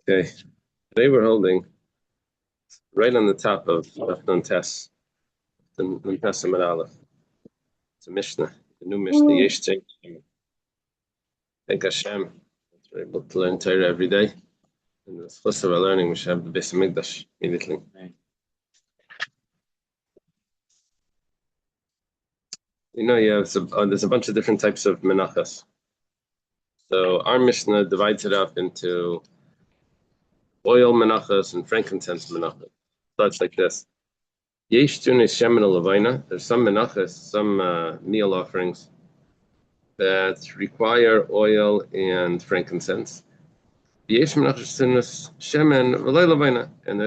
Okay, today we're holding right on the top of Nun Tes, the Nun Tes Amud Aleph. It's a Mishnah, the new Mishnah. Yesh Tzei. Thank Hashem. We're able to learn Torah every day. And the schluss of our learning, we should have the Beis Hamikdash immediately. You know, there's a bunch of different types of menachas. So our Mishnah divides it up into oil menachas and frankincense menachas. Starts like this. Yesh Tunis Shemin Levina. There's some menachas, some meal offerings that require oil and frankincense. And there's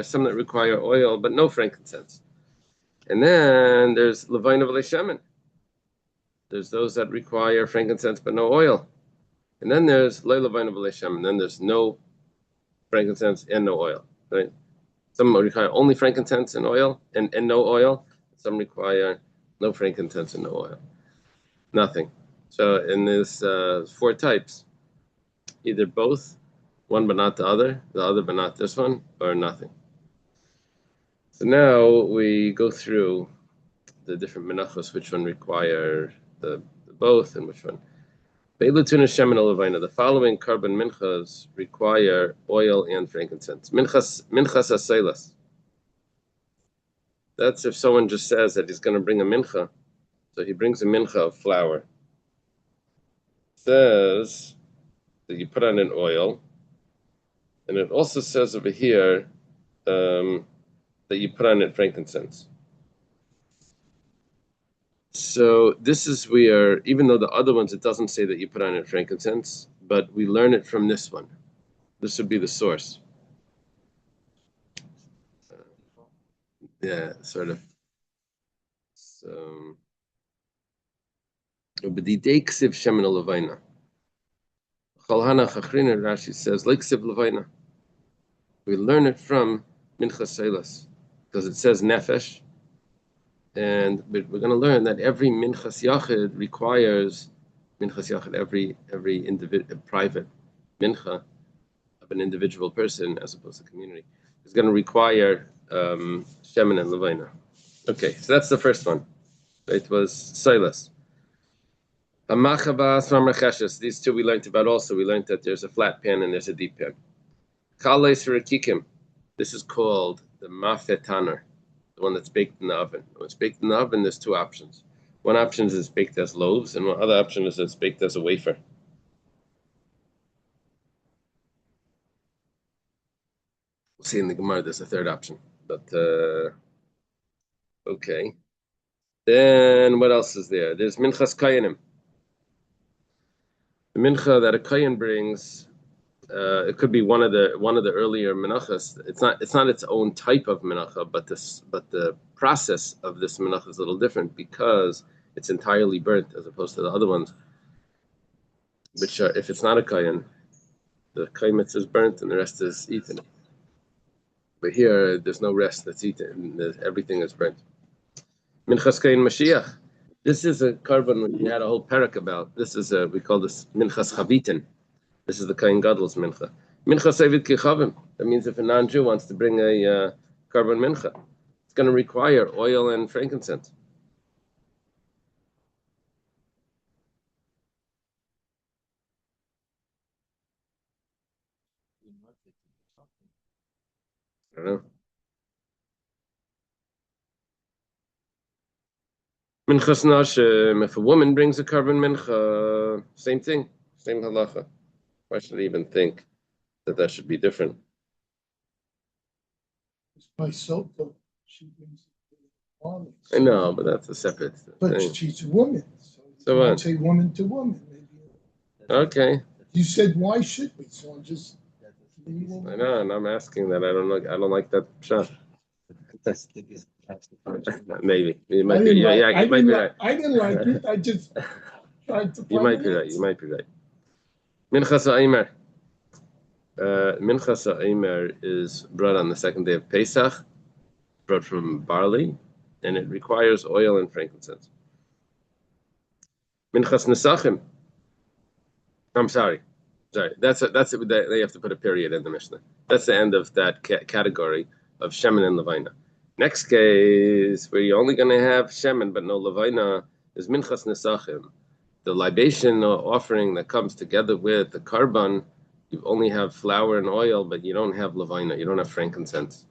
some that require oil but no frankincense. And then there's levina v'le shemen. There's those that require frankincense but no oil. And then there's le levina v'le shemen. Then there's no frankincense and no oil. Right? Some require only frankincense and oil and no oil. Some require no frankincense and no oil. Nothing. So in this four types, either both, one but not the other but not this one, or nothing. So now we go through the different menachos, which one require the both and which one. The following carbon minchas require oil and frankincense. Minchas aseilas. That's if someone just says that he's going to bring a mincha. So he brings a mincha of flour. Says that you put on an oil. And it also says over here that you put on it frankincense. So this is where, even though the other ones, it doesn't say that you put on it frankincense, but we learn it from this one. This would be the source. Yeah, sort of. So, Rashi says, we learn it from Minchas Seilas, because it says nefesh, and we're going to learn that every Minchas Yachid requires Minchas Yachid, every private mincha of an individual person as opposed to community is going to require shemen and levina. Okay, so that's the first one. It was Seilas. Amachabas Maseches. These two we learned about also. We learned that there's a flat pan and there's a deep pan. Kaleis Rakikim. This is called the mafet taner, the one that's baked in the oven. When it's baked in the oven, there's two options. One option is it's baked as loaves, and one other option is it's baked as a wafer. We'll see in the Gemara there's a third option. But, okay. Then what else is there? There's Minchas Kayanim. The mincha that a Kayan brings, it could be one of the earlier menachas. It's not its own type of menacha, but the process of this menacha is a little different because it's entirely burnt as opposed to the other ones, which are, if it's not a kayan, the kaimitz is burnt and the rest is eaten. But here, there's no rest that's eaten; everything is burnt. Minchas kayin Mashiach. This is a carbon we had a whole parak about. This is we call this minchas chavitin. This is the Kain Gadol's mincha. Mincha sevit kichavim. That means if a non-Jew wants to bring a carbon mincha, it's going to require oil and frankincense. I don't know. Minchas nashem. If a woman brings a carbon mincha, same thing, same halacha. Why should I even think that should be different? By Sota, she brings it. I know, but that's a separate but thing. She's a woman, so what? Say woman to woman. Maybe. Okay. You said why should we? So I'm just. I know, and I'm asking that. I don't like that shot. Maybe you might be. Yeah, you might be right. I didn't like it. I just tried to. You might be right. You might be right. Minchas Aimer. Minchas Aimer is brought on the second day of Pesach, brought from barley, and it requires oil and frankincense. Minchas Nesachim. I'm sorry. Sorry, they have to put a period in the Mishnah. That's the end of that category of Shemin and Levina. Next case, where you're only going to have Shemin but no Levina, is Minchas Nesachim. The libation offering that comes together with the carbon, you only have flour and oil, but you don't have Levina, you don't have frankincense.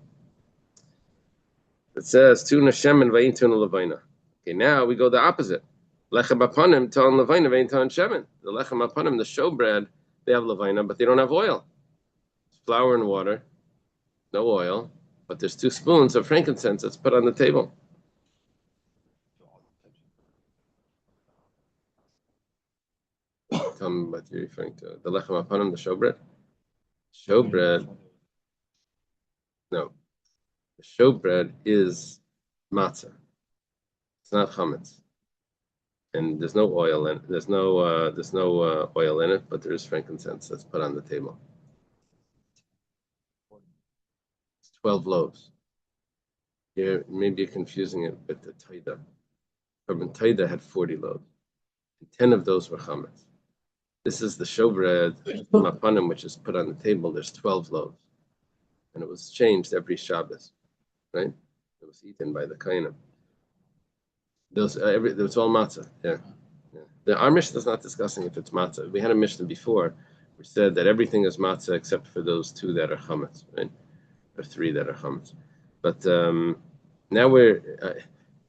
It says, Tuna Shemin v'ain tuna Levina. Okay, now we go the opposite. Lechem apanim ton Levina v'ain ton Shemin. The lechem apanim, the showbread, they have Levina, but they don't have oil. It's flour and water, no oil, but there's 2 spoons of frankincense that's put on the table. Tell me what you're referring to. The lechem apanim, the showbread? Showbread, no. The showbread is matzah. It's not chametz. And there's no oil in it. There's no oil in it, but there is frankincense that's put on the table. It's 12 loaves. Maybe you're confusing it with the taida. Carbon taida had 40 loaves. And 10 of those were chametz. This is the showbread, mapanim, which is put on the table. There's 12 loaves. And it was changed every Shabbos, right? It was eaten by the kainim. Those it's all matzah. Yeah. Our Mishnah is not discussing if it's matzah. We had a Mishnah before which said that everything is matzah except for those 2 that are chametz, right? Or 3 that are chametz. But now there's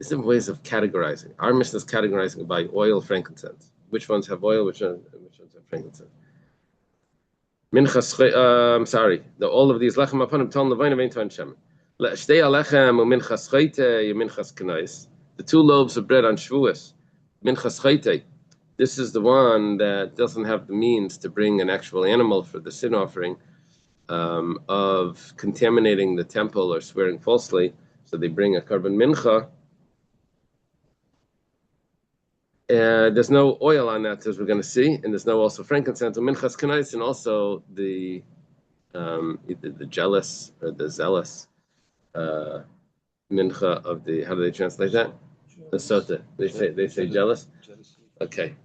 some ways of categorizing. Our Mishnah is categorizing by oil, frankincense. Which ones have oil? Which ones have frankincense? Sorry. All of these lechem apanim ton levina vein ton shemen. Shtei alechem u'minchas chayte u'minchas knais. The 2 loaves of bread on Shavuos, minchas chayte. This is the one that doesn't have the means to bring an actual animal for the sin offering, of contaminating the temple or swearing falsely. So they bring a carbon mincha. There's no oil on that, as we're going to see, and there's no also frankincense, minchas kanais, and also the either the jealous or the zealous mincha of the, how do they translate that? The sota. They say jealous. Okay,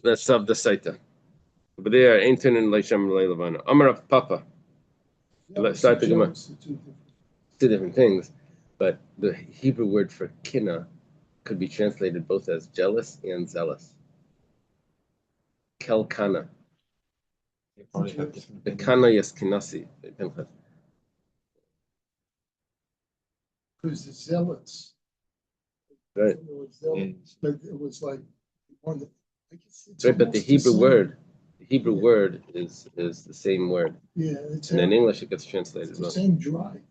let's have the saita. But there, aintin and leisham leilavana. Amar of Papa. Let's start the Gemara. 2 different things, but the Hebrew word for kina could be translated both as jealous and zealous. Kelkana. The kana yes kinasi. Because the zealots. Right. But it was like one that, right, but the Hebrew word is the same word. Yeah, and in English it gets translated. It's the same drive.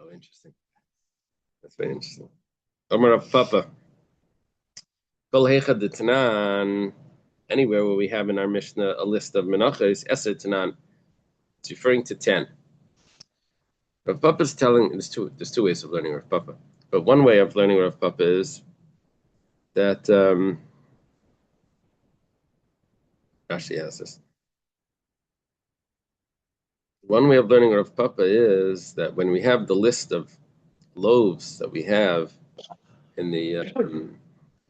Oh, interesting. That's very interesting. Amar of Papa. Anywhere where we have in our Mishnah a list of menachos, Eser Tanan, it's referring to 10. Rav Papa is telling, there's two ways of learning Rav Papa. But one way of learning Rav Papa is that Rashi has this. One way of learning Rav Papa is that when we have the list of loaves that we have in the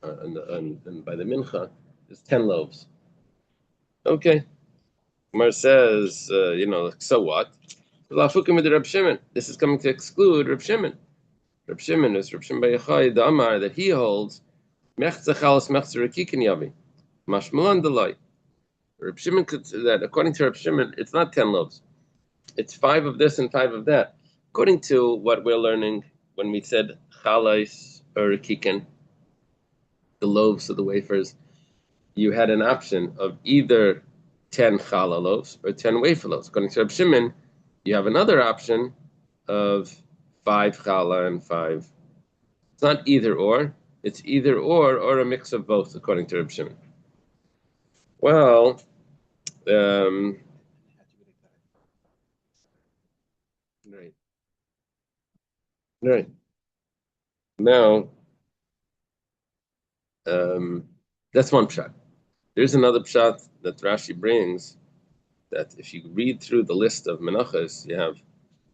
by the mincha, there's 10 loaves. Okay, Mar says, so what? This is coming to exclude Reb Shimon. Reb Shimon is Reb Shimon Bar Yochai, the Amar that he holds mechza chalas mechza rekikin yavi mashmalan delay. Reb Shimon that according to Reb Shimon, it's not 10 loaves. It's 5 of this and 5 of that. According to what we're learning when we said chalais or rekikin, the loaves of the wafers, you had an option of either 10 challah loaves or 10 wafer loaves. According to Reb Shimon, you have another option of 5 challah and 5. It's not either or. It's either or a mix of both, according to Reb Shimon. Well, right. Now, that's one pshat. There's another pshat that Rashi brings, that if you read through the list of menachos, you have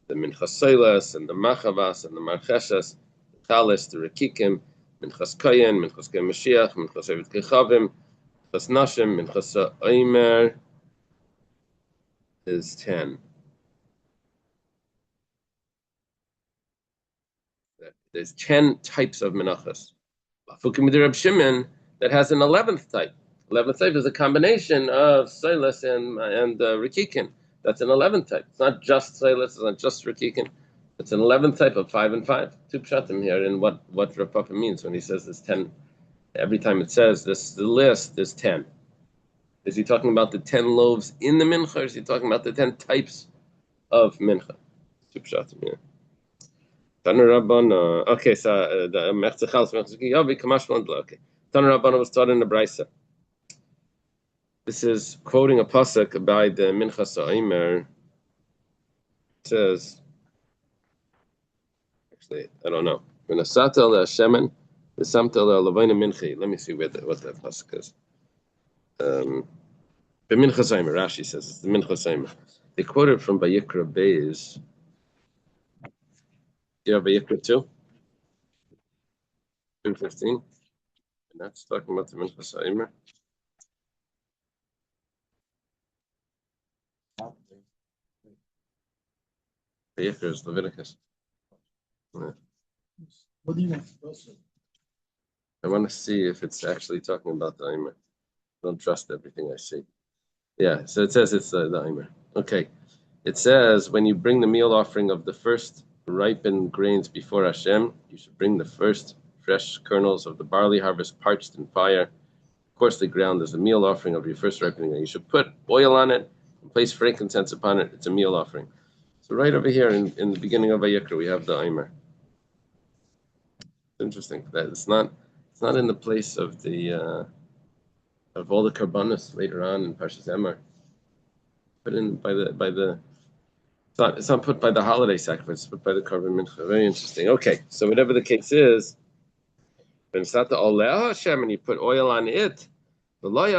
the Minchas Soilas and the Machavas and the Marcheshes, the Chalis, the Rekikim, Minchas Koyen, Minchas Koyen Mashiach, Minchas Eved Kechavim, Minchas Nashim, Minchas Omer is 10. There's 10 types of Menachos. Fukim with Reb Shimon that has an 11th type. 11th type is a combination of Soilas and Rekikim. That's an 11th type. It's not just Soilas, it's not just Rekikim. It's an 11th type of 5 and 5. Two pshatim here in what Rav Papa means when he says there's 10. Every time it says this, the list, there's 10. Is he talking about the 10 loaves in the mincha, or is he talking about the 10 types of mincha? Two pshatim here. Okay, so the Mechzechal, okay. Taner Rabbana was taught in the Brisa. This is quoting a pasuk by the Minchas Omer. It says, actually, I don't know. Let me see what that pasuk is. The Minchas Omer, Rashi says, it's the Minchas Omer. They quoted from Vayikra Beis. You have Vayikra 2? 2:15? And that's talking about the Minchas Omer. Vayikra is Leviticus. Yeah. What do you want to say? I want to see if it's actually talking about the Omer. I don't trust everything I see. Yeah, so it says it's the Omer. Okay. It says when you bring the meal offering of the first ripened grains before Hashem, you should bring the first fresh kernels of the barley harvest parched in fire, coarsely ground as a meal offering of your first ripening. You should put oil on it and place frankincense upon it. It's a meal offering. So right over here in the beginning of Vayikra, we have the Omer. It's interesting that it's not in the place of the of all the karbanos later on in Parshas Emor. Put in by the it's not put by the holiday sacrifice, it's put by the Karban Mincha. Very interesting. Okay, so whatever the case is, when it's not the Oleh Hashem and you put oil on it, but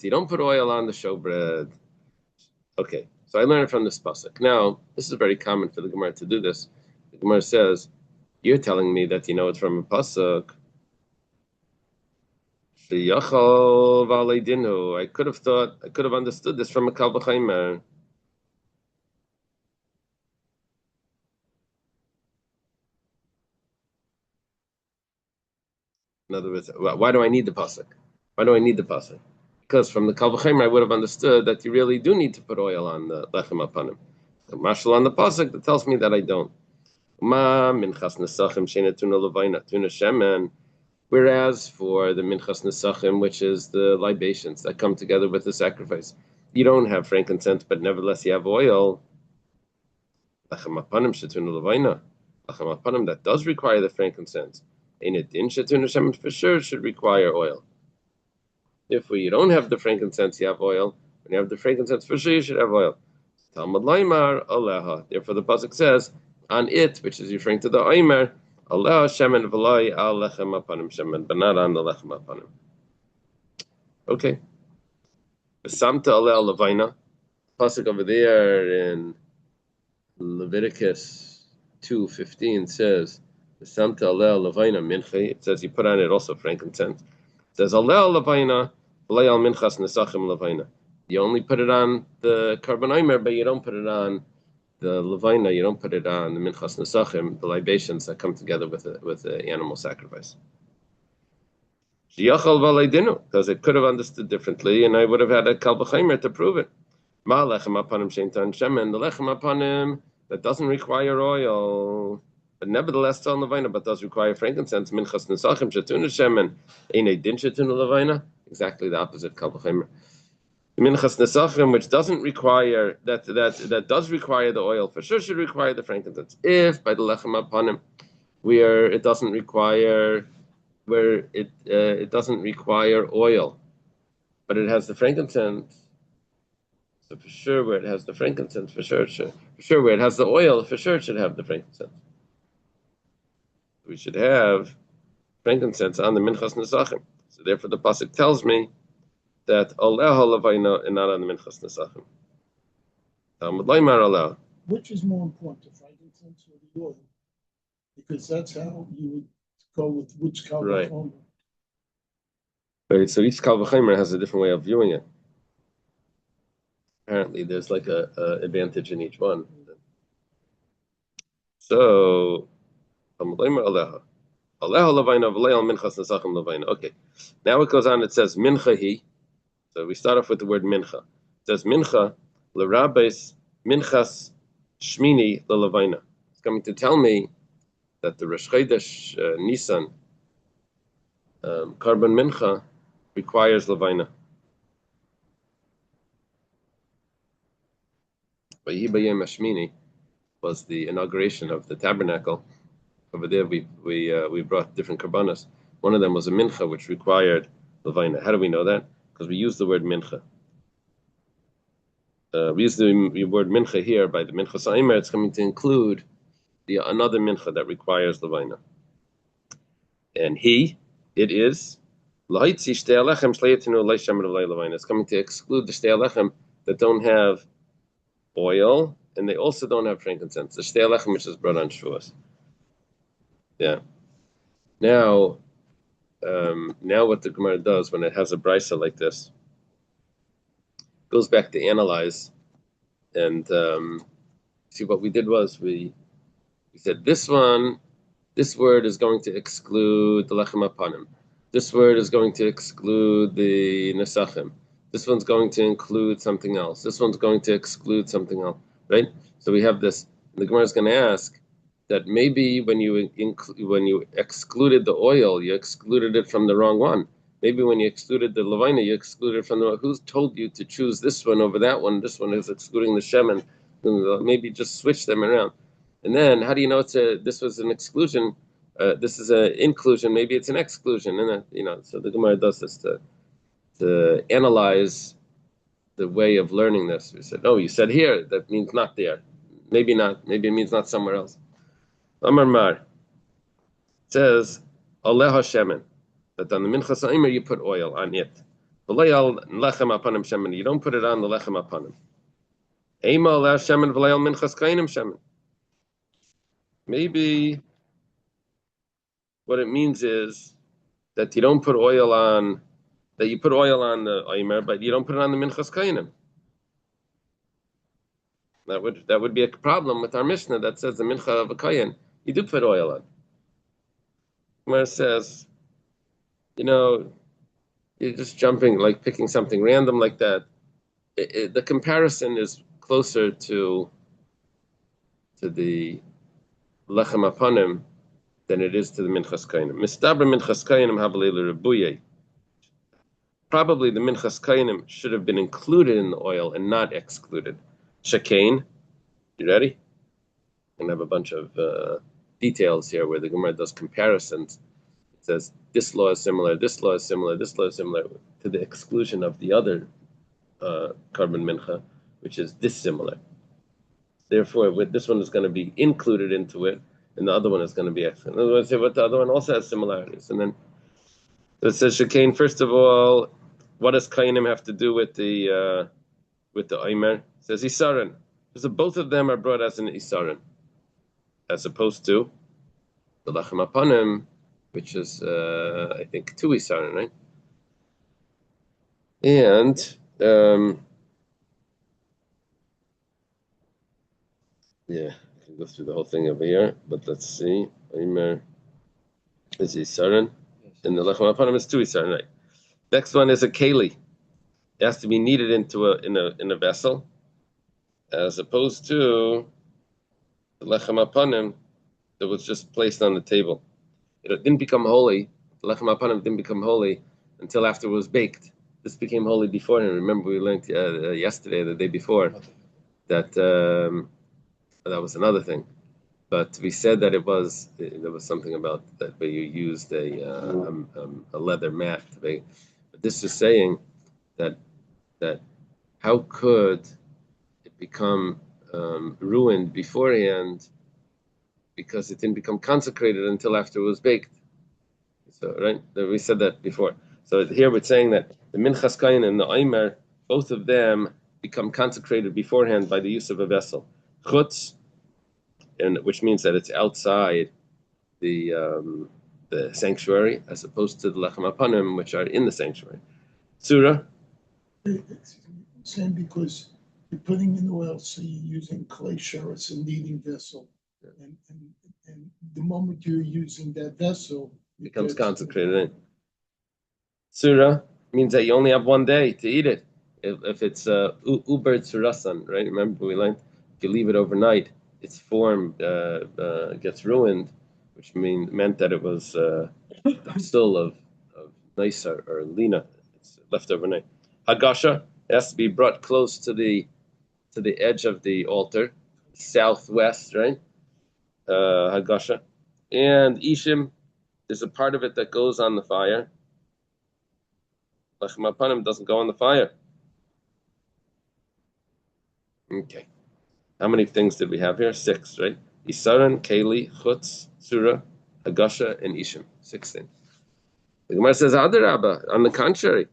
you don't put oil on the showbread. Okay, so I learned it from this pasuk. Now, this is very common for the Gemara to do this. The Gemara says, you're telling me that you know it's from a pasuk. I could have understood this from a Kal V'chaimer. In other words, why do I need the pasuk? Why do I need the pasuk? Because from the Kal V'chaimer, I would have understood that you really do need to put oil on the lechem upon him. The mashal on the pasuk that tells me that I don't. Ma minchas nesachim sheina tuna levaina tuna shemen. Whereas for the minchas nesachim, which is the libations that come together with the sacrifice, you don't have frankincense, but nevertheless you have oil. Lechem upon him shetuna levaina. Lechem upon him that does require the frankincense. In adin shetuna shemen for sure should require oil. If you don't have the frankincense, you have oil. When you have the frankincense, for sure you should have oil. Talmud Laimar Aleha. Therefore, the pasuk says on it, which is referring to the Omer, Aleha shemen v'loi al lechem apanim shemen, but not on the lechem apanim. Okay. Samta aleh levaina. Pasuk over there in Leviticus 2:15 says, Samta aleh levaina minchi. It says you put on it also frankincense. It says aleh levaina v'loi al minchas nesachim levaina. You only put it on the Karban Omer, but you don't put it on the Levaina, you don't put it on the Minchas Nesachim, the libations that come together with the animal sacrifice. Because it could have understood differently, and I would have had a Kal V'chaimer to prove it. Ma lechem apanim sheintan shemen, the lechem apanim that doesn't require oil, but nevertheless still Levaina, but does require frankincense. Minchas Nesachim shetuna shemen, einay din shetuna Levaina. Exactly the opposite Kal V'chaimer. Minchas Nesachim, which doesn't require that does require the oil, for sure should require the frankincense. If by the lechem apanim, where it doesn't require oil, but it has the frankincense. So for sure, where it has the frankincense, for sure where it has the oil, for sure it should have the frankincense. We should have frankincense on the Minchas Nesachim. So therefore, the pasuk tells me that Aleha Levaina and not on the Minchas Nesachim. Talmud Laimar Aleha. which is more important, the frankincense or the oil? Because that's how you would go with which kal Right. v'chomer. Right. So each kal v'chomer has a different way of viewing it. Apparently, there's like a advantage in each one. So, okay. Now it goes on. It says mincha he. So we start off with the word mincha. It says mincha l'rabes minchas shmini l'lavaina. It's coming to tell me that the Rosh Chodesh Nisan carbon mincha requires lavaina. Vayi b'yem hashmini was the inauguration of the tabernacle. Over there, we brought different karbanos. One of them was a mincha, which required lavaina. How do we know that? Because we use the word mincha. We use the word mincha here by the mincha sa'imer. It's coming to include another mincha that requires lavaina. And it is it's coming to exclude the shtei alechem that don't have oil, and they also don't have frankincense. The shtei alechem which is brought on Shavuos. Yeah. Now what the Gemara does when it has a brisa like this, goes back to analyze, and see what we did was we said this word is going to exclude the lechem apanim. This word is going to exclude the nesachim. This one's going to include something else. This one's going to exclude something else, right? So we have this. And the Gemara is going to ask that maybe when you excluded the oil, you excluded it from the wrong one. Maybe when you excluded the lavaina, you excluded it from the. Who's told you to choose this one over that one? This one is excluding the shemen. Maybe just switch them around. And then, how do you know this was an exclusion? This is an inclusion. Maybe it's an exclusion. And so the Gemara does this to analyze the way of learning this. We said, oh, you said here. That means not there. Maybe not. Maybe it means not somewhere else. Amar Mar says, Aleh Hashemen, that on the minchas ha'omer you put oil on it. V'layal lechem apanim shemen. You don't put it on the lechem apanim. Eima aleh shemen v'layal minchas kainim shemen. Maybe what it means is that you don't put oil on, that you put oil on the omer, but you don't put it on the minchas kainim. That would be a problem with our Mishnah that says the mincha of a kayin you do put oil on. Where it says, you're just jumping, like picking something random like that. The comparison is closer to the lechem apanim than it is to the minchas kainim. Mistabra minchas kainim habalei l'rebuye. Probably the minchas kainim should have been included in the oil and not excluded. Shekain, you ready? I'm gonna have a bunch of details here where the Gemara does comparisons. It says this law is similar, this law is similar, this law is similar, to the exclusion of the other carbon mincha, which is dissimilar. Therefore, this one is going to be included into it, and the other one is going to be excluded. In other words, what the other one also has similarities. And then it says Shekain. First of all, what does kainim have to do with the omer? It says isaron. So both of them are brought as an isaron, as opposed to the lechem apanim, which is I think 2 isaron, right? And yeah, I can go through the whole thing over here, but let's see. Omer is isaron, and the lechem apanim is 2 isaron, right? Next one is a keli. It has to be kneaded into a vessel, as opposed to the lechem apanim that was just placed on the table. It didn't become holy. The lechem apanim didn't become holy until after it was baked. This became holy beforehand. Remember, we learned yesterday, the day before, that that was another thing. But we said that there was something about that where you used a leather mat to bake. But this is saying that how could it become ruined beforehand because it didn't become consecrated until after it was baked. So, right? We said that before. So here we're saying that the minchas kain and the omer, both of them become consecrated beforehand by the use of a vessel. chutz, and which means that it's outside the sanctuary, as opposed to the lechem apanim, which are in the sanctuary. Surah. Same, because you're putting in oil, so you're using clay sheretz, a kneading vessel, and the moment you're using that vessel, it becomes consecrated. Surah means that you only have one day to eat it. If it's uber surasan, right? Remember we learned if you leave it overnight, its form gets ruined, which meant that it was still of nicer or lina. It's left overnight. Hagasha, it has to be brought close to the edge of the altar, southwest, right? Hagasha, and ishim. There's a part of it that goes on the fire. Lechem apanim doesn't go on the fire. Okay. How many things did we have here? 6, right? Isaran, Keli, Chutz, Surah, Hagasha, and Ishim. 6 things. The Gemara says, Adarabba, on the contrary,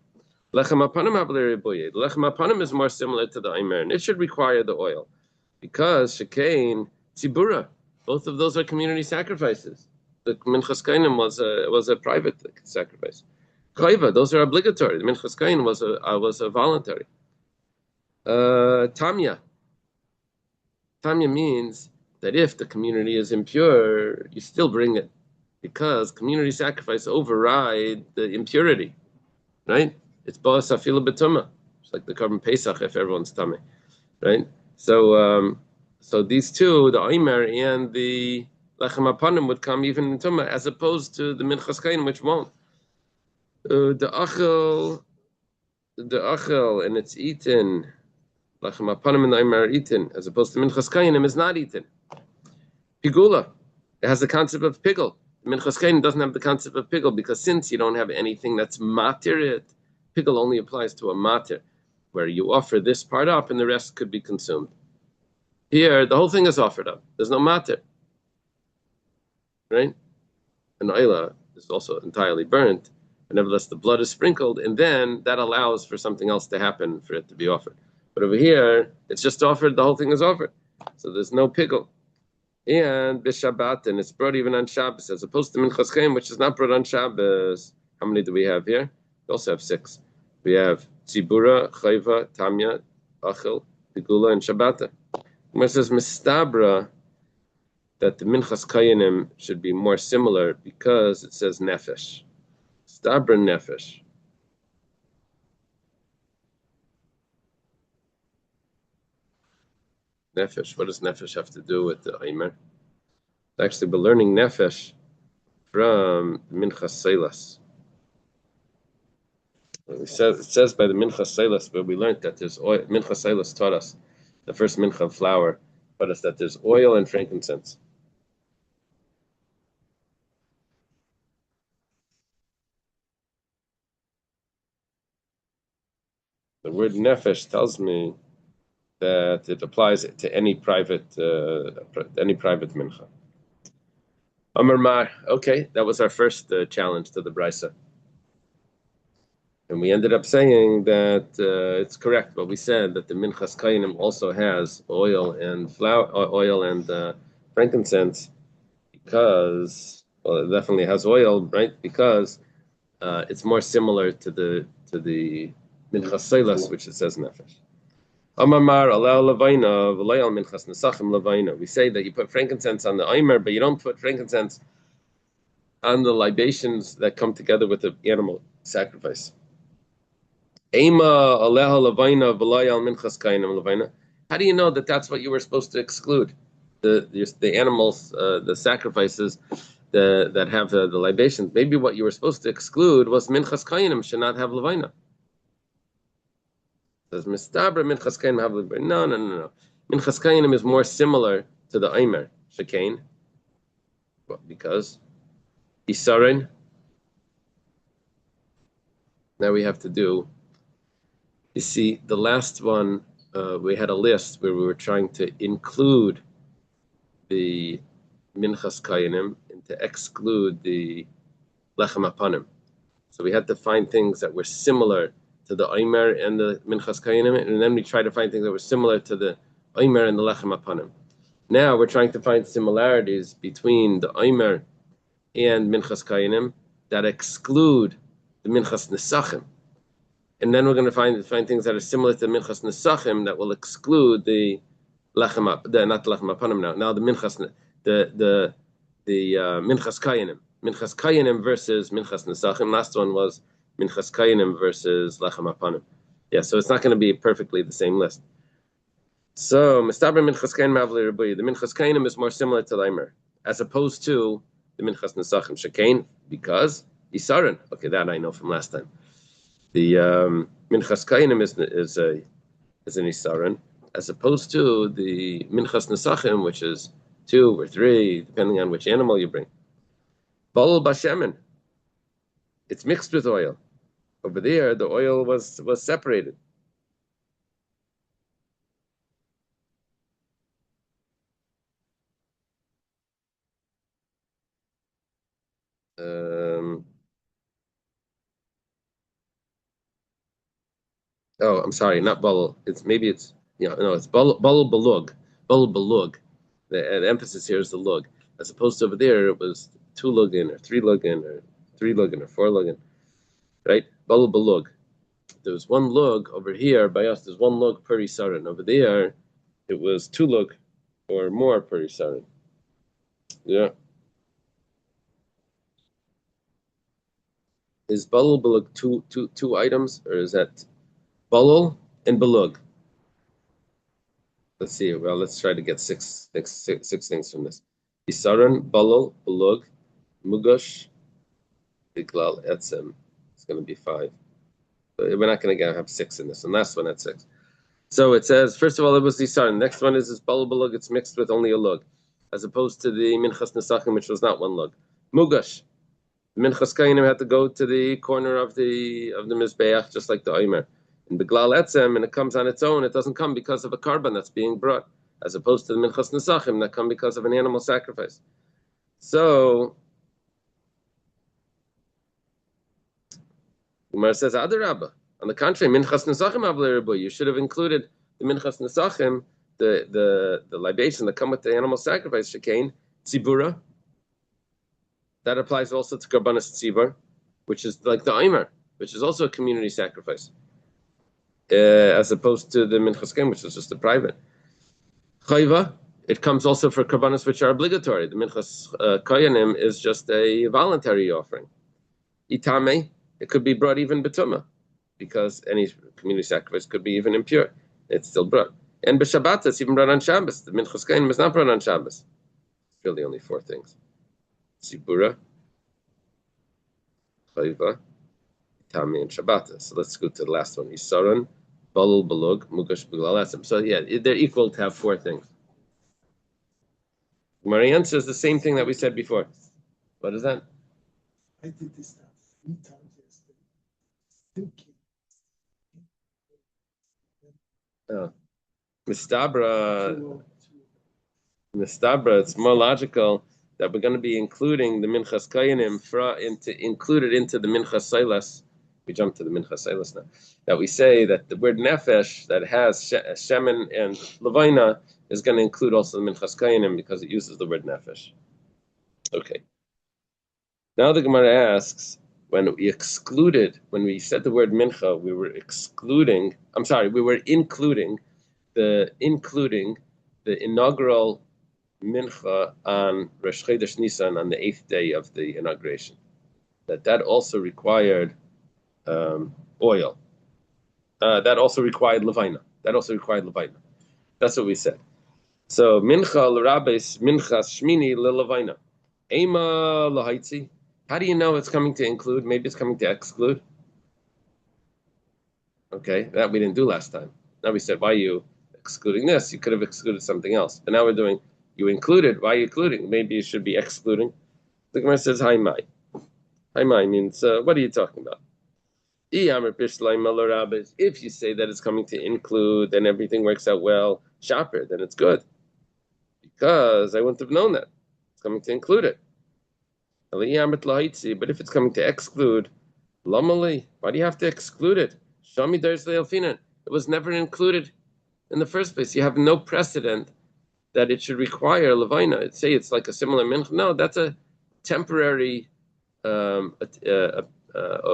Lechem apanim the Lechem apanim is more similar to the Aimer, and it should require the oil. Because Shekain, Tzibura, both of those are community sacrifices. The Minchas Kainim was a private sacrifice. Chayva, those are obligatory. The Minchas Kainim was a voluntary. Tamya means that if the community is impure, you still bring it, because community sacrifice override the impurity, right? It's ba'as afila b'tumah. It's like the korban Pesach if everyone's tummy, right? So these two, the Omer and the Lechem apanim, would come even in tumah, as opposed to the Minchas Kainim, which won't. The achel, and it's eaten. Lechem apanim and the Omer are eaten, as opposed to Minchas Kainim is not eaten. Pigula, it has the concept of pigul. Minchas Kainim doesn't have the concept of pigul, because since you don't have anything that's matir, pigul only applies to a matir, where you offer this part up and the rest could be consumed. Here, the whole thing is offered up. There's no matir, right? An oila is also entirely burnt, but nevertheless the blood is sprinkled, and then that allows for something else to happen for it to be offered. But over here, it's just offered, the whole thing is offered. So there's no pigul. And b'Shabbat, and it's brought even on Shabbos, as opposed to Minchas Kainim, which is not brought on Shabbos. How many do we have here? We also have 6. We have Tzibura, Chayva, Tamya, Achel, Pigula, and Shabbata. It says Mistabra that the Minchas Kainim should be more similar, because it says Nefesh. Stabra Nefesh. Nefesh. What does Nefesh have to do with the Aimer? Actually, we're learning Nefesh from Minchas Seilas. It says by the Minchas Seilas, where we learned that there's oil. Minchas Seilas taught us, the first Mincha of flour, taught us that there's oil and frankincense. The word Nefesh tells me that it applies to any private mincha. Amar Mar. Okay, that was our first challenge to the brisa, and we ended up saying that it's correct. But we said that the Minchas Kainim also has oil and frankincense, because it definitely has oil, right? Because it's more similar to the Minchas Seilas, which it says Nefesh. We say that you put frankincense on the Aimer, but you don't put frankincense on the libations that come together with the animal sacrifice. How do you know that that's what you were supposed to exclude? The animals, the sacrifices that have the libations. Maybe what you were supposed to exclude was Minchas Kainim should not have Levina. Says Mistabra Minchas Kainim have Levina. No. Minchas Kainim is more similar to the Aimer Shekain. Because Isarin. Now we have to do. You see, the last one, we had a list where we were trying to include the Minchas Kainim and to exclude the Lechem apanim. So we had to find things that were similar to the Aimer and the Minchas Kainim, and then we tried to find things that were similar to the Aimer and the Lechem apanim. Now we're trying to find similarities between the Omer and Minchas Kayanim that exclude the Minchas Nesachim. And then we're going to find things that are similar to Minchas Nesachim that will exclude the Lechem, not the Lechem Apanim now. Now the Minchas, the Minchas Kayanim. Minchas Kayanim versus Minchas Nesachim. Last one was Minchas Kayanim versus Lechem Apanim. Yeah, so it's not going to be perfectly the same list. So, Mistaber Minchas Kayanim Mavli Rabbi. The Minchas Kayanim is more similar to Leimer, as opposed to the Minchas Nesachim. Shekain, because Isaran. Okay, that I know from last time. The Minchas Kayanim is an Isaran, as opposed to the Minchas Nesachim, which is 2 or 3, depending on which animal you bring. Balul Bashemen, it's mixed with oil. Over there, the oil was separated. Oh, I'm sorry, not balul. It's it's balul balug, balul balug. The emphasis here is the lug, as opposed to over there it was 2 lugin or 3 lugin or 3 lugin or 4 lugin, right? Balul balug. There was 1 lug over here by us. There's 1 lug per isarin. Over there, it was 2 lug or more per isarin. Yeah. Is balul balug two items, or is that balul and balug? Let's see. Well, let's try to get six things from this. Isaran, balul, balug, mugash, biglal, etzem. It's going to be 5. But we're not going to have 6 in this. And last one had 6. So it says, first of all, it was the isaran. Next one is balul balug. It's mixed with only a lug, as opposed to the minchas nesachim, which was not 1 lug. Mugash. The Minchas Kayanim had to go to the corner of the Mizbeach, just like the Omer. And the Glal Etzem, and it comes on its own, it doesn't come because of a carbon that's being brought, as opposed to the Minchas Nesachim that come because of an animal sacrifice. So, Umar says, Adarabba. On the contrary, Minchas Nesachim Avle, you should have included the Minchas Nesachim, the libation that come with the animal sacrifice, Shekain, Tzibura. That applies also to Karbanas Tzivar, which is like the Omer, which is also a community sacrifice, as opposed to the Minchas Kayanim, which is just a private. Chayva, it comes also for Karbanas which are obligatory. The Minchas Kayanim is just a voluntary offering. Itame, it could be brought even Betuma, because any community sacrifice could be even impure. It's still brought. And B'Shabbat, it's even brought on Shabbos. The Minchas Kayanim is not brought on Shabbos. It's really only 4 things. Sibura, Chayva, Tami, and Shabbata. So let's go to the last one. Isaran, Balul, Balug, Mugash, Biglal, Etzem. So yeah, they're equal to have 4 things. Mari answers the same thing that we said before. What is that? I did this stuff 3 times yesterday. Oh. Mistabra, it's more logical that we're going to be including the Minchas Kayanim included into the Minchas Seilas. We jump to the Minchas Seilas now. That we say that the word Nefesh that has Shemen and Levina is going to include also the Minchas Kayanim because it uses the word Nefesh. Okay. Now the Gemara asks, when we said the word Mincha, we were including the inaugural Mincha on Rosh Chodesh Nisan on the 8th day of the inauguration. That also required oil. That also required Levina. That's what we said. So Mincha l'Rabbis Mincha Shmini l'Levina. Ema l'Haitzi. How do you know it's coming to include? Maybe it's coming to exclude. Okay, that we didn't do last time. Now we said, why are you excluding this? You could have excluded something else. But now we're doing, you included. Why are you including? Maybe you should be excluding. The Gemara says, Haimai. Haimai means, what are you talking about? If you say that it's coming to include, then everything works out well. Shaper, then it's good. Because I wouldn't have known that. It's coming to include it. But if it's coming to exclude, Lamali, why do you have to exclude it? Shami Dars Leilfinan. It was never included in the first place. You have no precedent that it should require levina. Say it's like a similar mincha. No, that's a temporary, a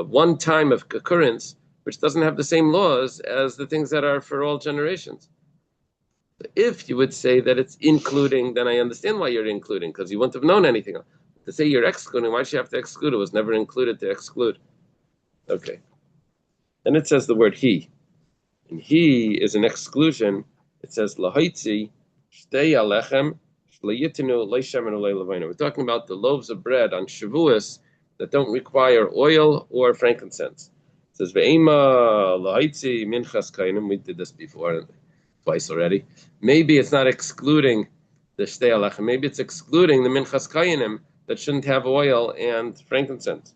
one time of occurrence, which doesn't have the same laws as the things that are for all generations. If you would say that it's including, then I understand why you're including, because you wouldn't have known anything else. To say you're excluding, why should you have to exclude? It was never included to exclude. Okay. Then it says the word he. And he is an exclusion. It says lahaitzi shtei alechem shlayitinu leishemen levina. We're talking about the loaves of bread on Shavuos that don't require oil or frankincense. It says ve'ema lahaitzi minchas kainim. We did this before twice already. Maybe it's not excluding the shtei alechem. Maybe it's excluding the minchas kainim that shouldn't have oil and frankincense.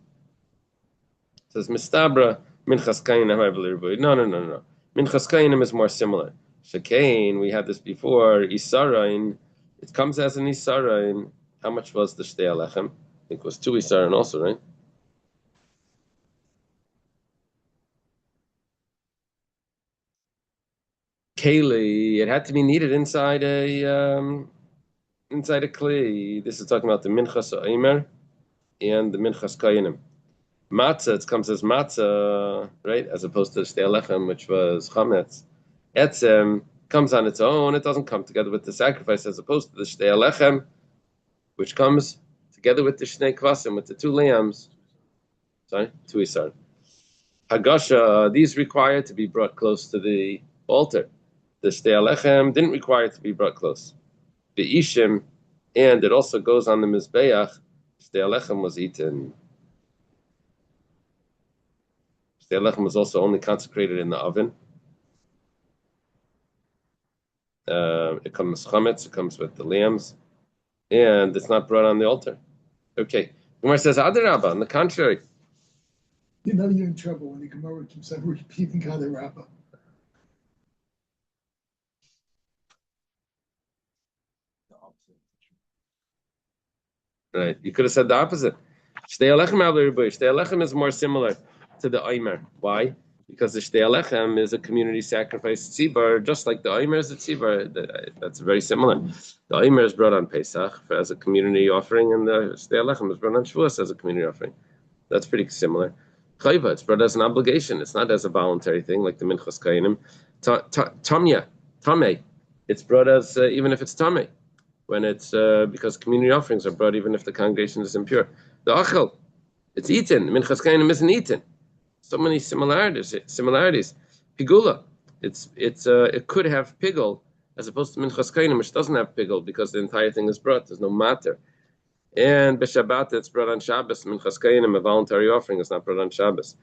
It says mistabra minchas kainim. No. Minchas Kainim is more similar. Shekain, we had this before. Isarain, it comes as an Isarain. How much was the Shtei Alechem? I think it was 2 Isarain also, right? Keli, it had to be kneaded inside a kli. This is talking about the Minchas Aimer and the Minchas Kainim. Matzah, it comes as matzah, right? As opposed to the Shtei Alechem, which was chametz. Etzem comes on its own. It doesn't come together with the sacrifice, as opposed to the Shtei Alechem, which comes together with the Shnei Kvasim, with the 2 lambs. Sorry, 2 Isar. Hagasha, these require to be brought close to the altar. The Shtei Alechem didn't require to be brought close. Be'ishim, and it also goes on the Mizbeach. Shtei Alechem was eaten. The lechem was also only consecrated in the oven. It comes chametz, it comes with the lambs, and it's not brought on the altar. Okay. Gemara says, Adarabba, on the contrary. You know you're in trouble when the Gemara keeps on repeating Adarabba. Right. You could have said the opposite. Shtei Alechem is more similar to the Aimer. Why? Because the Shtei Alechem is a community sacrifice tzibur, just like the Aimer is a tzibur. That's very similar. The Aimer is brought on Pesach as a community offering, and the Shtei Alechem is brought on Shavuos as a community offering. That's pretty similar. Chayva, it's brought as an obligation. It's not as a voluntary thing like the Minchas Kainim. Tameh, it's brought as even if it's Tameh, when it's because community offerings are brought even if the congregation is impure. The Achel, it's eaten. Minchas Kainim isn't eaten. So many similarities. Pigula, it could have pigul as opposed to Minchas Kainim, which doesn't have pigul because the entire thing is brought. There's no matter. And b'Shabbat, it's brought on Shabbos. Minchas Kainim, a voluntary offering, is not brought on Shabbos.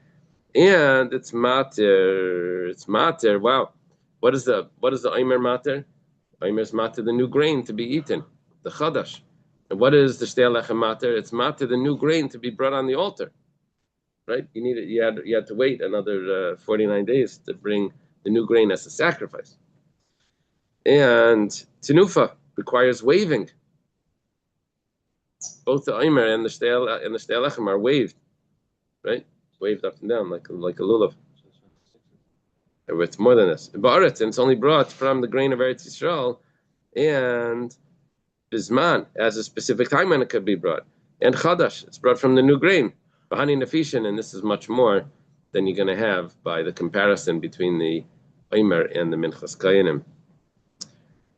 And it's mater. It's mater. Wow. What is the Aimer mater? Aimer is mater, the new grain to be eaten, the chadash. And what is the Shtei Alechem mater? It's mater, the new grain to be brought on the altar. Right? You had to wait another 49 days to bring the new grain as a sacrifice. And Tinufa requires waving. Both the Aimer and the Shtei Alechem are waved, right? Waved up and down like a lulav. It's more than this. Ba'aretz, and it's only brought from the grain of Eretz Yisrael, and Bisman, as a specific time when it could be brought. And Chadash, it's brought from the new grain. Bahani Nefishin, and this is much more than you're going to have by the comparison between the Aimer and the Minchas Kayanim.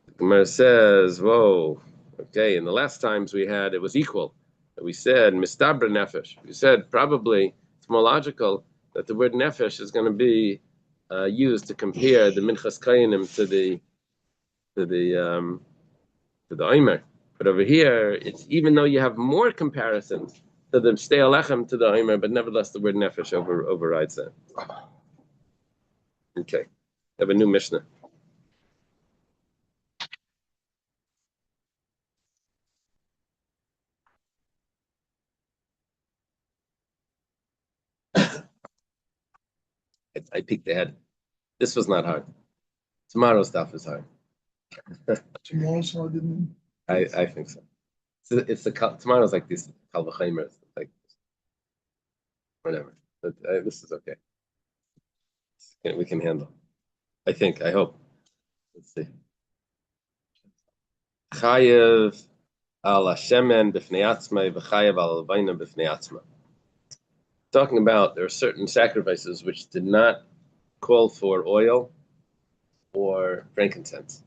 The Gemara says, whoa, okay, in the last times we had, it was equal. We said, Mistabra Nefesh. We said, probably, it's more logical that the word Nefesh is going to be used to compare the Minchas Kayanim to the Aimer. But over here, it's even though you have more comparisons to the Shtei Alechem to the Aimer, but nevertheless the word Nefesh overrides that. Okay, I have a new Mishnah. I peeked ahead. This was not hard. Tomorrow's stuff is hard. Tomorrow's hard, didn't I think so. It's tomorrow's like these Kal V'Chaimers, like whatever. But this is okay. We can handle. I think. I hope. Let's see. Chayev al Hashemen b'fnei atzma v'chayev al Levina b'fnei atzma. Talking about there are certain sacrifices which did not call for oil or frankincense.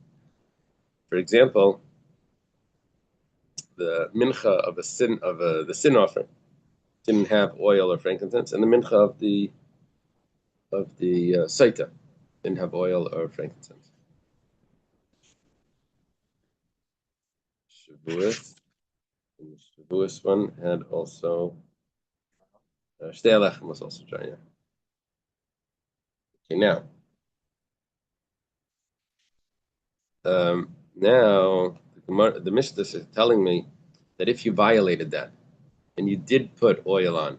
For example, the mincha of the sin offering didn't have oil or frankincense, and the mincha of the saita didn't have oil or frankincense. Shavuos, and the Shavuos one had also Shtei Alechem was also dry. Yeah. Okay, now the Mishnah is telling me that if you violated that and you did put oil on,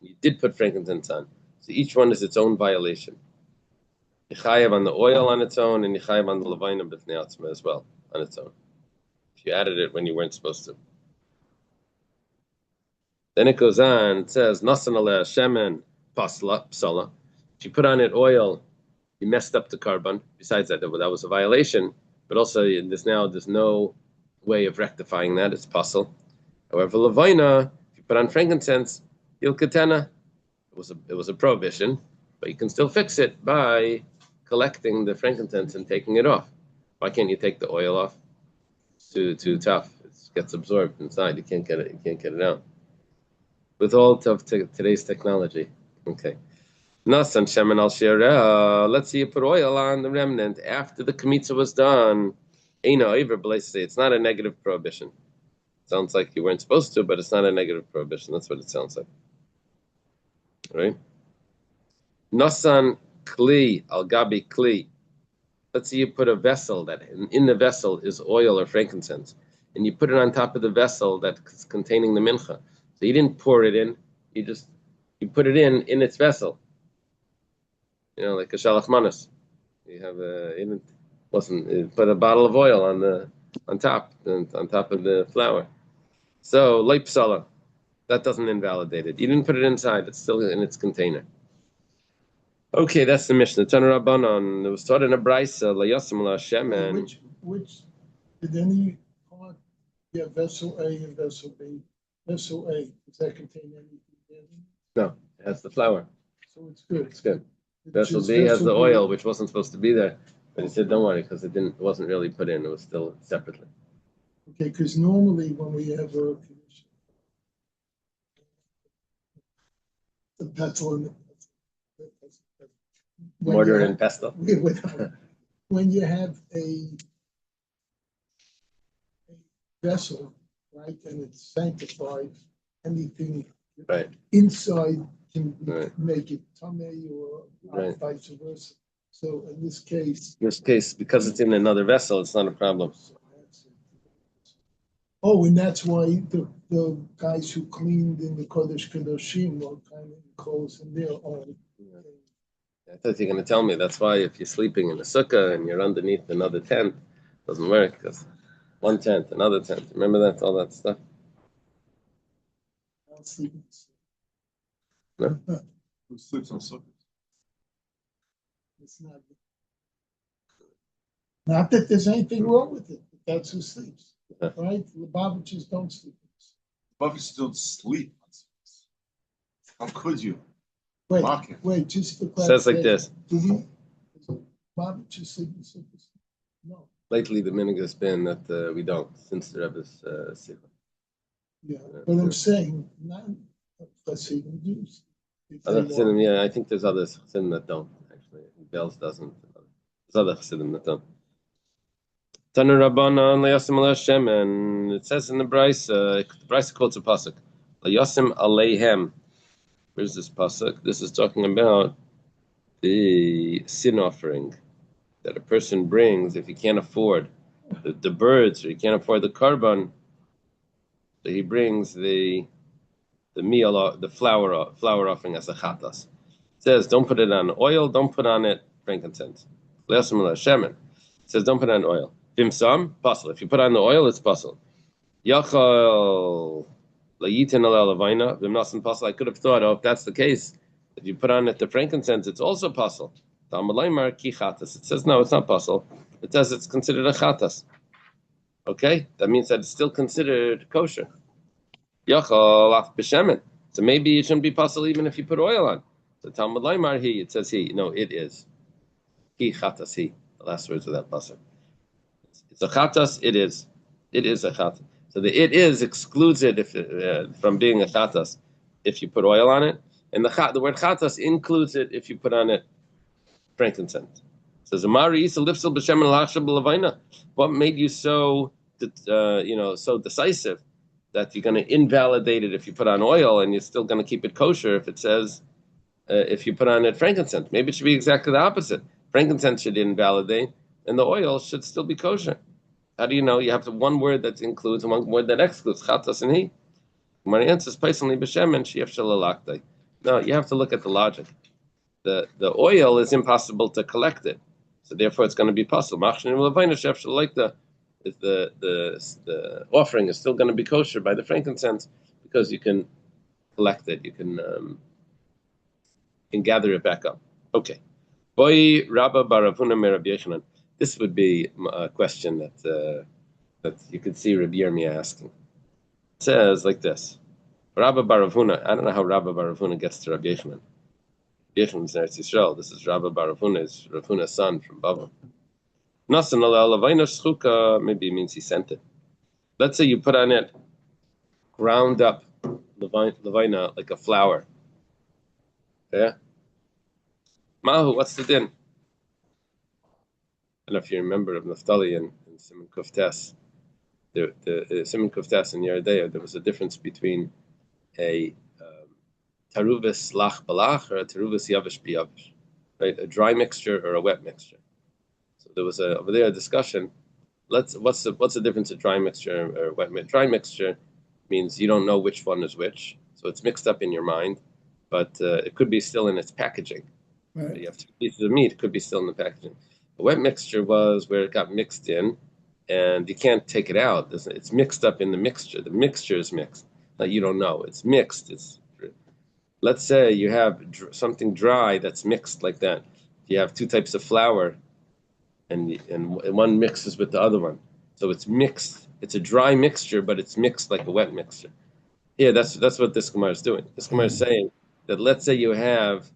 you did put frankincense on, so each one is its own violation. Yechayev on the oil on its own, and Yechayev on the Levina b'fnei atzma as well on its own. If you added it when you weren't supposed to. Then it goes on. It says Nasan aleh shemen psala. If you put on it oil, you messed up the carbon. Besides that was a violation. But also, there's no way of rectifying that. It's pasul. However, Levina, if you put on frankincense, ilkatena, it was a prohibition, but you can still fix it by collecting the frankincense and taking it off. Why can't you take the oil off? It's too tough. It gets absorbed inside. You can't get it out. With all of today's technology. Okay. Nasan shemen al shireh. Let's see you put oil on the remnant after the kmitza was done. It's not a negative prohibition. Sounds like you weren't supposed to, but it's not a negative prohibition. That's what it sounds like. All right? Nasan kli al gabi kli. Let's say you put a vessel that in the vessel is oil or frankincense, and you put it on top of the vessel that's containing the mincha. So you didn't pour it in; you put it in its vessel. Like a shalach manas. You have you put a bottle of oil on top of the flour. So leip psala, that doesn't invalidate it. You didn't put it inside; it's still in its container. Okay, that's the Mishnah. Tana Rabbanon. It was taught in a brisa layasim laHashem. And which did any part? Yeah, vessel A and vessel B. Vessel A, does that contain anything? No, it has the flour. So it's good. It's good. Vessel B has the oil, which wasn't supposed to be there, but he said, "Don't worry, because it wasn't really put in. It was still separately." Okay, because normally when we have a pestle and mortar and pestle. When you have a vessel, right, and it's sanctified, anything inside can make it tamei or vice versa. So in this case, because it's in another vessel, it's not a problem. Oh, and that's why the guys who cleaned in the Kodesh Kedoshim were kind of clothes in their own. I thought you were going to tell me that's why if you're sleeping in a sukkah and you're underneath another tent, it doesn't work because one tent, another tent. Remember that, all that stuff? No? Who sleeps on sukkahs? It's not that there's anything wrong with it. But that's who sleeps, right? The Lubavitchers don't sleep. Lubavitchers don't sleep on sukkahs. How could you? Wait, just for clarification. Says like this. Do Lubavitchers sleep in sukkahs? No. Lately, the minhag has been that we don't, since the Rebbe's sikha. Yeah, but I'm saying not Chassidim do. Other Chassidim, yeah, I think there's other Chassidim that don't actually. Bells doesn't. There's other Chassidim that don't. Tanu Rabbanan layasim alashem, and it says in the Brisa quotes a pasuk, layasim aleihem. Where's this pasuk? This is talking about the sin offering that a person brings if he can't afford the birds or he can't afford the carbon. So he brings the meal, the flour offering as a chatas. It says don't put it on oil, don't put on it frankincense. It says don't put on oil. Vimsam, pasul. If you put on the oil, it's pasul. Yachal layitin ala levina vimnasan pasul. I could have thought, if that's the case, if you put on it the frankincense, it's also pasul. It says no, it's not pasul. It says it's considered a chatas. Okay, that means that it's still considered kosher. Yachal af b'shemen. So maybe it shouldn't be possible even if you put oil on. So Talmud Laimar he, it says he. No, it is. He chatas he. The last words of that pasuk. It's a chatas. It is. It is a chatas. So the it is excludes it if from being a chatas if you put oil on it, and the word chatas includes it if you put on it frankincense. It says Amari Isa lifsel b'shem and what made you so so decisive that you're going to invalidate it if you put on oil and you're still going to keep it kosher if it says if you put on it frankincense? Maybe it should be exactly the opposite. Frankincense should invalidate and the oil should still be kosher. How do you know? You have one word that includes and one word that excludes. Chatas and he. My answer is personally b'shem and shiaf shalalaktai. No, you have to look at the logic. The oil is impossible to collect it, so therefore it's going to be possible. Like the offering is still going to be kosher by the frankincense because you can collect it, you can gather it back up. Okay, boy Rabba Baravuna Merab Yechanan. This would be a question that you could see Rabbi Yirmiyah asking. It says like this: Rabba Baravuna. I don't know how Rabba Baravuna gets to Rabbi Yechanan. Yechon's Eretz Yisrael. This is Rabba Baravuna's Ravuna's son from Bava. Nasan ala maybe it means he sent it. Let's say you put on it ground up levina like a flour. Yeah. Mahu, what's the din? I don't know if you remember of Naphtali and Simon Kuftes. The Simon Kuftes and Yeridea, there was a difference between a taruvis lach balach or a taruvis yavish biyavish, right? A dry mixture or a wet mixture. So there was over there a discussion. What's the difference of dry mixture or wet mixture? Dry mixture means you don't know which one is which, so it's mixed up in your mind, but it could be still in its packaging. Right. So you have 2 pieces of meat; it could be still in the packaging. The wet mixture was where it got mixed in, and you can't take it out. It's mixed up in the mixture. The mixture is mixed. Like you don't know. It's mixed. Let's say you have something dry that's mixed like that. You have 2 types of flour, and one mixes with the other one, so it's mixed. It's a dry mixture, but it's mixed like a wet mixture. Yeah, that's what this Gemara is doing. This Gemara is saying that let's say you have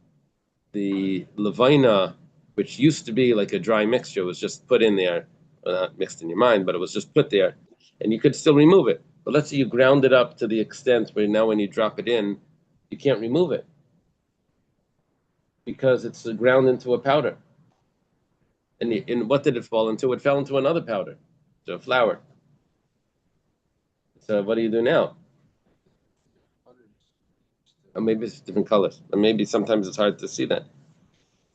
the levina, which used to be like a dry mixture, was just put in there, well, not mixed in your mind, but it was just put there, and you could still remove it. But let's say you ground it up to the extent where now when you drop it in, you can't remove it because it's ground into a powder. And what did it fall into? It fell into another powder, so a flour. So what do you do now? Or maybe it's different colors. Or maybe sometimes it's hard to see that.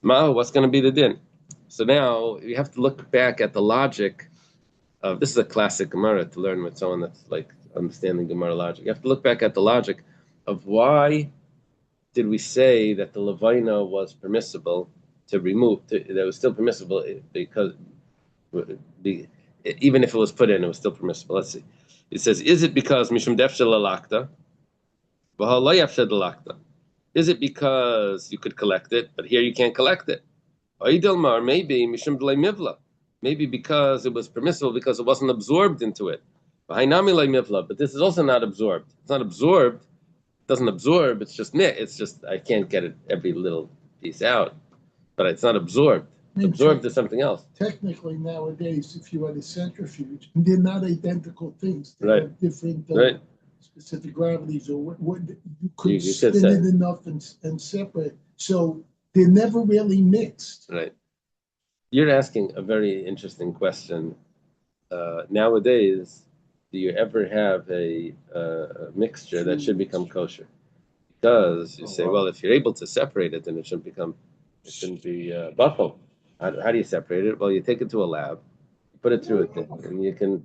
What's going to be the din? So now you have to look back at the logic of, this is a classic Gemara to learn with someone that's like understanding Gemara logic. You have to look back at the logic of why did we say that the levina was permissible to remove, that was still permissible because even if it was put in, it was still permissible. Let's see. It says, is it because mishum defshel alakta, v'hal lo yafshed alakta? Is it because you could collect it, but here you can't collect it? Or maybe mishum b'lei mivla, maybe because it was permissible because it wasn't absorbed into it. But this is also not absorbed. It's not absorbed. It doesn't absorb. It's just I can't get it every little piece out, but it's not absorbed. Absorbed is something else. Technically, nowadays, if you had a centrifuge, they're not identical things. They have different specific gravities, or what you could spin it enough and separate. So they're never really mixed. Right. You're asking a very interesting question. Nowadays, do you ever have a mixture that should become kosher? Because you say, well, if you're able to separate it, then it shouldn't be buffalo. How do you separate it? Well, you take it to a lab, you put it through a thing, and you can,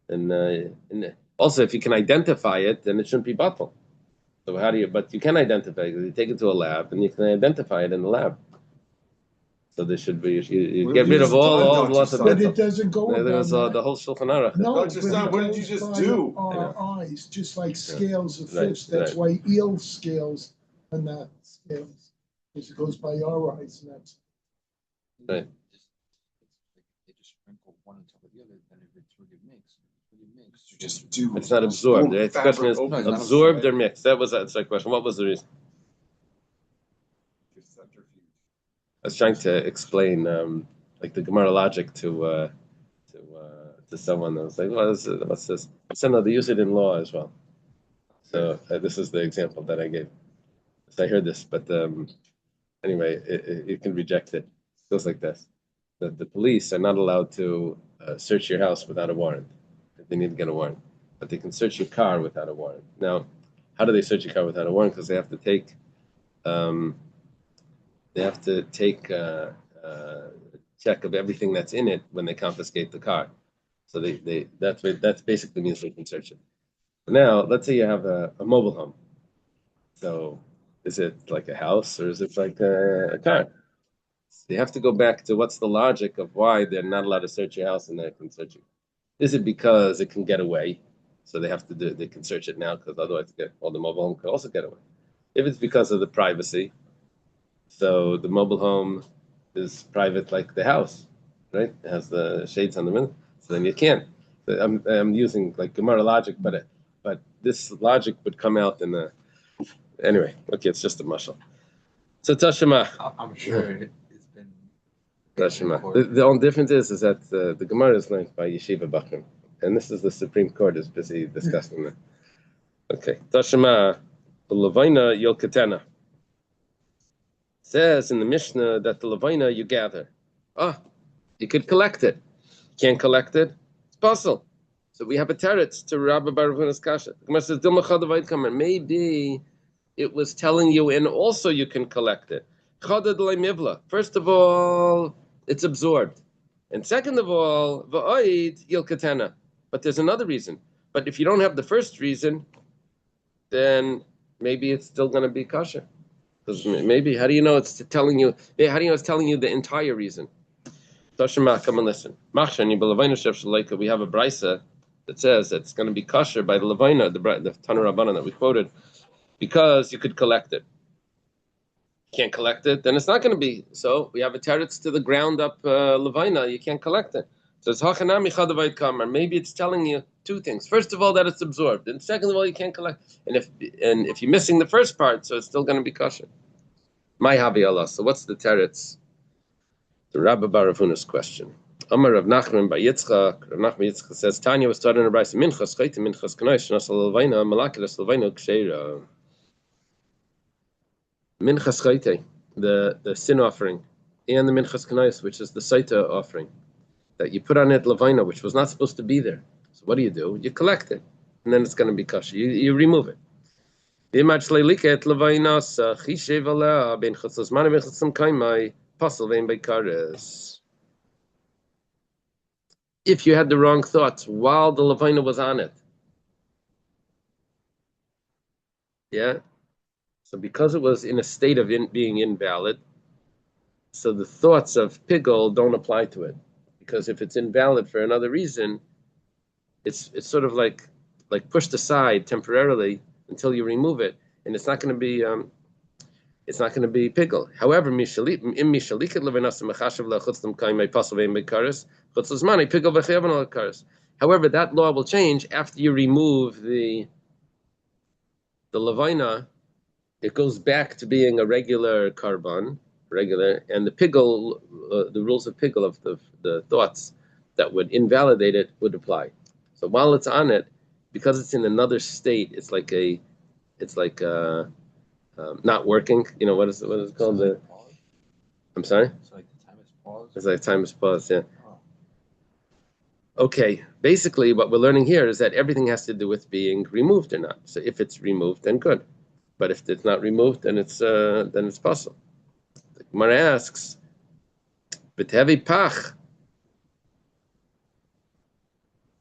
and also if you can identify it, then it shouldn't be buffalo. So but you can identify it. You take it to a lab, and you can identify it in the lab. So there should be, you get rid of all lots of. But it doesn't go there was the whole Shulchan Aruch. No, what did you just do? Our eyes, just like scales of fish. That's why eel scales are not scales, because it goes by our eyes, and that's right. They just sprinkle one on top of the other, then it's really mixed. You just do. It's not absorbed. Right? The question is absorbed or mixed. That's the question. What was the reason? I was trying to explain like the Gemara logic to someone that was like, what's this? So no, they use it in law as well. So this is the example that I gave. So I heard this, but anyway, you can reject it. It goes like this: that the police are not allowed to search your house without a warrant. They need to get a warrant, but they can search your car without a warrant. Now, how do they search your car without a warrant? Because they have to take a check of everything that's in it when they confiscate the car. So that's basically means they can search it. Now, let's say you have a mobile home. So is it like a house or is it like a car? So you have to go back to what's the logic of why they're not allowed to search your house and they can search it. Is it because it can get away? So they can search it now because otherwise the mobile home could also get away. If it's because of the privacy, so the mobile home is private like the house, right? It has the shades on the window. So then you can't. I'm using like Gemara logic, but this logic would come out in the anyway. Okay, it's just a muscle. So Tashima. I'm sure it's been. Tashima. The only difference is that the Gemara is learned by Yeshiva Bachrim, and this is the Supreme Court is busy discussing that. Okay, Tashima, Levina Yolkatena says in the Mishnah that the Levina you gather. You could collect it. Can't collect it. It's possible. So we have a teretz to Rabbi Baruch Kasha. The Gemara says, maybe it was telling you, and also you can collect it. First of all, it's absorbed. And second of all, but there's another reason. But if you don't have the first reason, then maybe it's still going to be kosher. Because maybe, how do you know it's telling you? How do you know it's telling you the entire reason? Tashima, come and listen. We have a brisa that says that it's going to be kosher by the Levina, the Tana Rabbanan that we quoted, because you could collect it. Can't collect it, then it's not going to be. So we have a teretz to the ground up Levina, you can't collect it. So it's hachanami chadavayit kamar. Maybe it's telling you two things. First of all, that it's absorbed, and second of all, you can't collect. And if you're missing the first part, so it's still going to be kosher. My habi Allah. So what's the teretz? The Rabbi Baravuna's question. Amar Rav Nachman by Yitzchak. Rav Nachman Yitzchak says Tanya was taught in a brayso minchas chayte minchas kanois nasal levina malakilas levina ksheira. Minchas chayte, the sin offering, and the minchas kanois, which is the saita offering that you put on it levina, which was not supposed to be there. So what do? You collect it, and then it's going to be kosher. You remove it. If you had the wrong thoughts while the levina was on it, yeah. So because it was in a state of being invalid, so the thoughts of pigul don't apply to it. Because if it's invalid for another reason, it's sort of like pushed aside temporarily until you remove it, and it's not going to be pigul. However, however, that law will change after you remove the levina. It goes back to being a regular carbon, and the pigul, the rules of pigul of the thoughts that would invalidate it would apply. So while it's on it, because it's in another state, it's like not working. You know what is it called? I'm sorry. It's like the time is paused. It's like time is paused. Yeah. Okay. Basically, what we're learning here is that everything has to do with being removed or not. So if it's removed, then good. But if it's not removed, then it's possible. The Gemara asks, "B'tevi pach."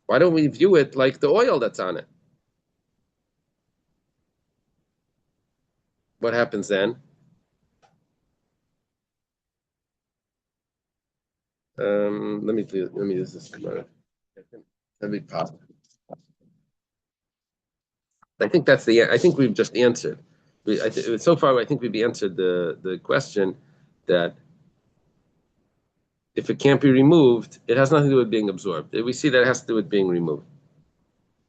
Why don't we view it like the oil that's on it? What happens then? Let me use this Gemara. B'tevi pach. I think that's I think we've just answered. So far, I think we've answered the question that if it can't be removed, it has nothing to do with being absorbed. We see that it has to do with being removed.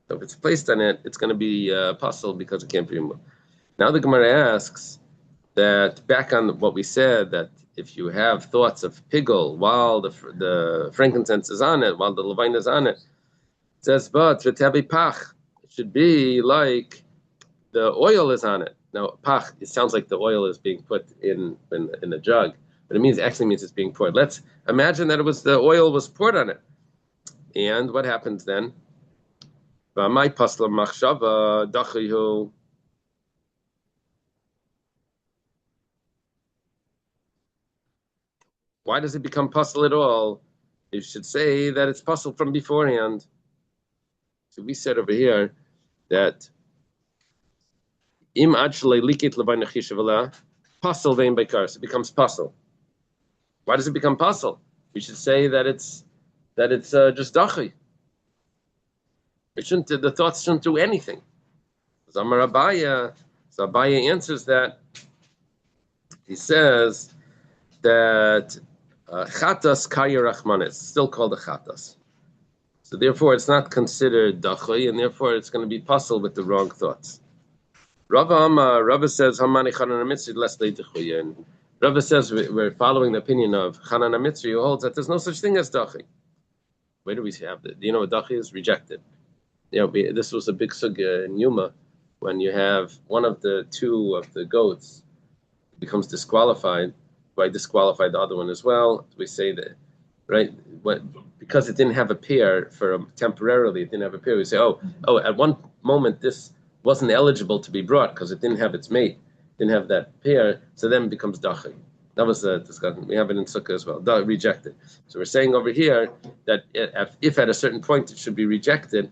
So if it's placed on it, it's going to be possible because it can't be removed. Now the Gemara asks that back on what we said, that if you have thoughts of pigul while the frankincense is on it, while the levine is on it, it says, but pach, it should be like the oil is on it. Now, pach, it sounds like the oil is being put in a jug, but it actually means it's being poured. Let's imagine that the oil was poured on it. And what happens then? Why does it become puzzle at all? You should say that it's puzzle from beforehand. So we said over here that im actually likit levain chishavala puzzle vein by kars. It becomes puzzle. Why does it become puzzle? We should say that it's just dachi. The thoughts shouldn't do anything. So Abaya answers that. He says that chatas kaya rachmanis, still called a chatas. So therefore, it's not considered dachi, and therefore it's going to be puzzled with the wrong thoughts. Rava says hamani chanan mitzri less leitechuya, and Rava says we're following the opinion of Chanan mitzri, who holds that there's no such thing as dachi. Where do we have that? Do you know what dachi is? Rejected. This was a big sugya in Yuma, when you have one of the two of the goats becomes disqualified. Why disqualify the other one as well? We say that, right? Because it didn't have a pair temporarily, it didn't have a pair. We say, at one moment this wasn't eligible to be brought because it didn't have its mate, didn't have that pair, so then it becomes dachi. That was the discussion. We have it in Sukkah as well. Rejected. So we're saying over here that if at a certain point it should be rejected,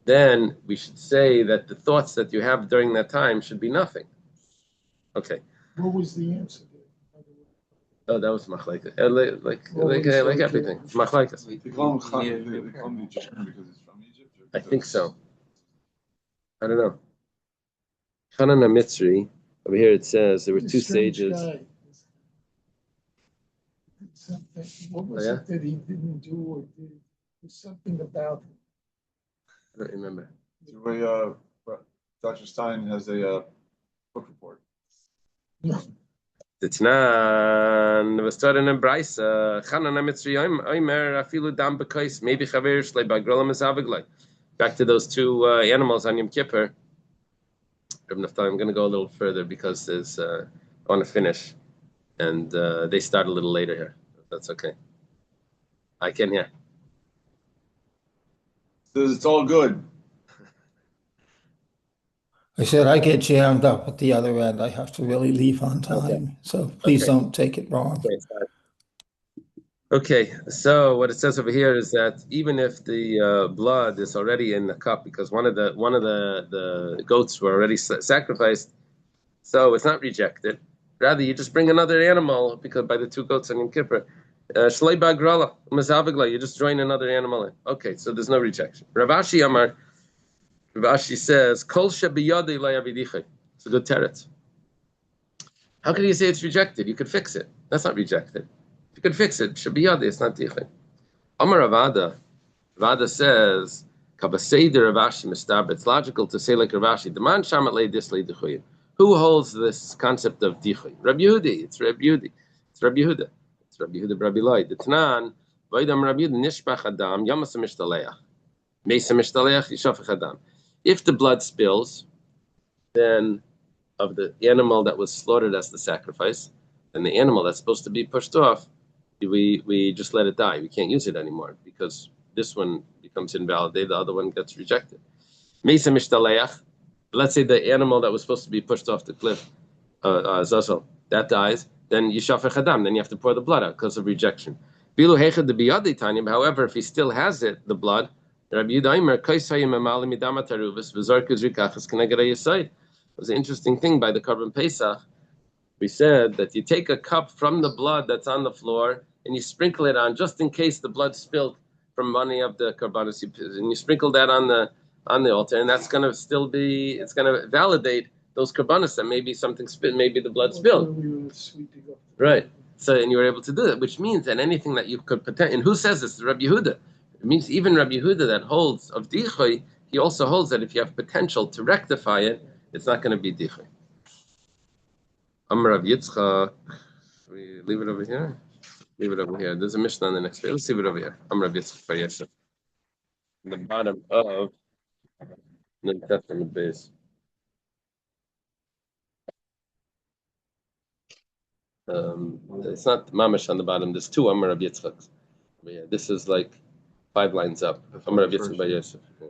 then we should say that the thoughts that you have during that time should be nothing. Okay. What was the answer? Oh, that was machlekes. Like everything. Machlekes. They call him Egyptian because it's from Egypt? I think so. I don't know. Chanan Mitzri, over here it says there were two sages. What was it that he didn't do or did? There's something about him. I don't remember. The way Dr. Stein has a book report. No. Titnan was starting in Brisa. Chanan Mitzri Omer afilu dam bekais maybe chaver shlei bagrolam esaviglai. Back to those two animals on Yom Kippur. I'm going to go a little further because there's I want to finish, and they start a little later here. If that's okay. I can hear. Says it's all good. I said I get jammed up at the other end. I have to really leave on time. Okay. So please don't take it wrong. Okay, so what it says over here is that even if the blood is already in the cup, because one of the goats were already sacrificed, so it's not rejected. Rather, you just bring another animal because by the two goats on Yom Kippur, shlei bagrala mazavigla, you just join another animal in. Okay, so there's no rejection. Ravashi says, Kol shebiyadei layavidichai. It's a good teretz. How can you say it's rejected? You could fix it. That's not rejected. You could fix it. Shebiyadei, it's not dichai. Amar Ravada says, Kabaseder Ravashi mistabr. It's logical to say like Ravashi, the man shamat lei dis lei dichuyim. Who holds this concept of dichai? Rabbi Yehudi. It's Rabbi Yehudi. It's Rabbi Yehuda. It's Rabbi Yehuda Rabbi Loi. The Tanan, Vaydam Rabbi Yehuda nishbach adam yamas mishtaleach. Meisa mishtaleach yishafach adam. If the blood spills, then of the animal that was slaughtered as the sacrifice, then the animal that's supposed to be pushed off, we just let it die. We can't use it anymore because this one becomes invalidated, the other one gets rejected. Meisa mishtaleach. Let's say the animal that was supposed to be pushed off the cliff, Zazel, that dies, then yishafech adam, then you have to pour the blood out because of rejection. However, if he still has it, the blood, Rabbi Yudaimer, it was an interesting thing by the Karban Pesach. We said that you take a cup from the blood that's on the floor and you sprinkle it on just in case the blood spilled from any of the karbanos, and you sprinkle that on the altar, and that's going to still be, it's going to validate those karbanos that maybe something spilled, maybe the blood spilled. Right. So, and you were able to do it, which means that anything that you could potentially, and who says this? Rabbi Yehuda. It means even Rabbi Yehuda that holds of Dichoy, he also holds that if you have potential to rectify it, it's not going to be Dichoy. Amar Rav Yitzchak. We leave it over here. Leave it over here. There's a Mishnah on the next page. Let's leave it over here. Amar Rav Yitzchak Bar Yosef. In the bottom of the Testament base. It's not mamash on the bottom. There's two Amar Rav Yitzchaks. But yeah, this is like 5 lines up. Amar Rav Yitzchak Bar Yosef. Yeah.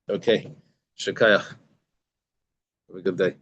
Okay. Shekayach. Have a good day.